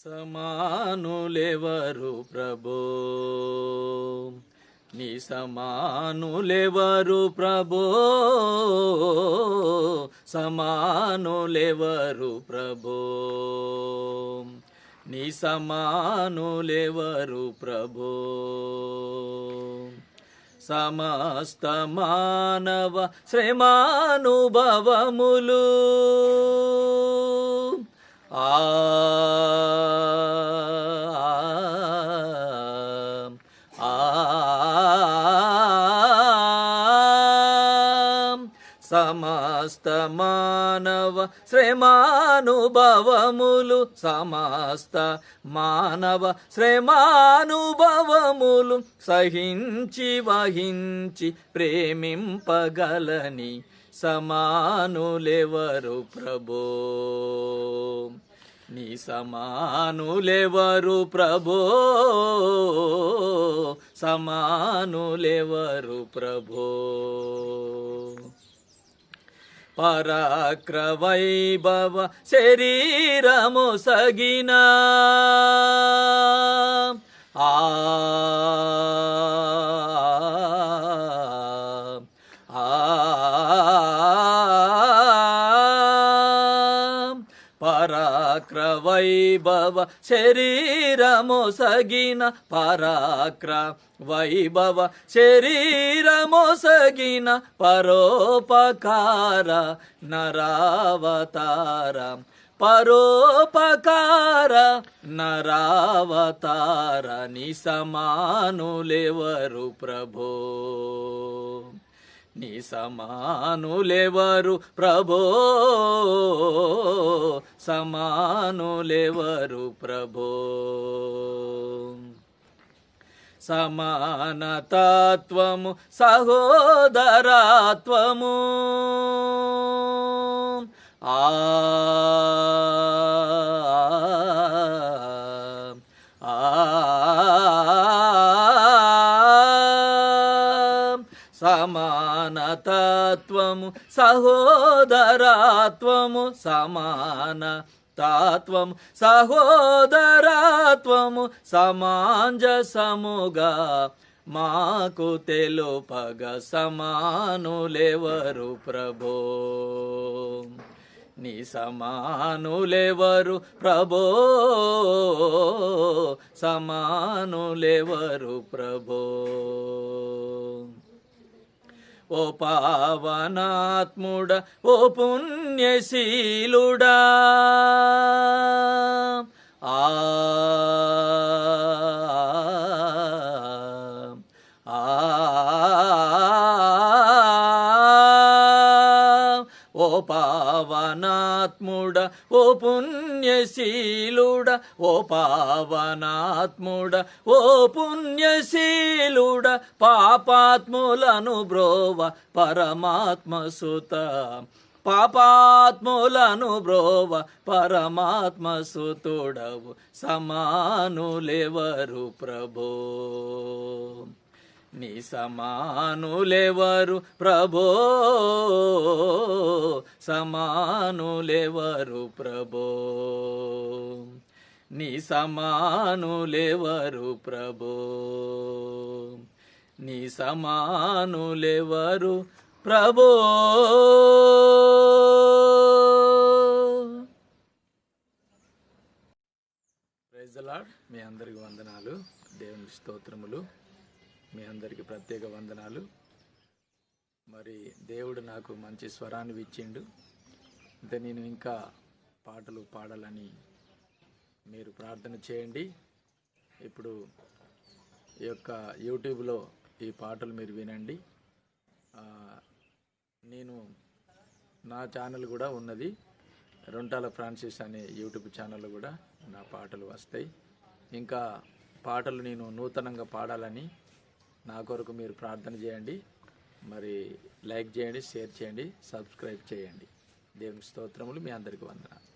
సమానులెవరు ప్రభో, నీ సమానులెవరు ప్రభో, సమానులెవరు ప్రభో, నీ సమానులెవరు ప్రభో. సమస్త మానవ శ్రమానుభవములు సమస్త మానవ శ్రమానుభవములు, సమస్త మానవ శ్రమానుభవములు సహించి వహించి ప్రేమింపగలని సమానులెవరు ప్రభో, నీ సమానులెవరు ప్రభో, సమానులెవరు ప్రభో. పరాక్ర వైభవ శరీరము సగిన పరాక్ర వైభవ శరీరము సగిన, పరాక్ర వైభవ శరీరము సగిన పరోపకార నరావతార, పరోపకార నరావతార. నీ సమానులెవరు ప్రభో, నీ సమానులెవరు ప్రభో, సమానులెవరు ప్రభో. సమానతత్వము సహోదరత్వము సమానతత్వము సహోదరత్వము, సమాన తత్వము సహోదరత్వము సమాంజసముగా మాకు తెలుపగ సమానులెవరు ప్రభో, నీ సమానులెవరు ప్రభో, సమానులెవరు ప్రభో. ఓ పావనాత్ముడ, ఓ పుణ్యశీలుడా, ఓ పావనాత్ముడ, ఓ పుణ్యశీలుడ, ఓ పావనాత్ముడ, ఓ పుణ్యశీలుడ, పాపాత్ములను బ్రోవ పరమాత్మసుత, పాపాత్ములను బ్రోవ పరమాత్మసుతుడవు. సమానులెవరు ప్రభో, నీ సమానులెవరు ప్రభో, సమానులెవరు ప్రభో, నీ సమానులెవరు ప్రభో, నీ సమానులెవరు ప్రభో. Praise the lord. మీ అందరికి వందనాలు, దేవుని స్తోత్రములు, మీ అందరికీ ప్రత్యేక వందనాలు. మరి దేవుడు నాకు మంచి స్వరాన్ని ఇచ్చిండు, అంటే నేను ఇంకా పాటలు పాడాలని మీరు ప్రార్థన చేయండి. ఇప్పుడు ఈ యొక్క యూట్యూబ్లో ఈ పాటలు మీరు వినండి. నేను నా ఛానల్ కూడా ఉన్నది, రొంటాల ఫ్రాన్సిస్ అనే యూట్యూబ్ ఛానల్ కూడా నా పాటలు వస్తాయి. ఇంకా పాటలు నేను నూతనంగా పాడాలని నా కొరకు మీరు ప్రార్థన చేయండి. మరి లైక్ చేయండి, షేర్ చేయండి, సబ్స్క్రైబ్ చేయండి. దేవుని స్తోత్రములు. మీ అందరికీ వందనాలు.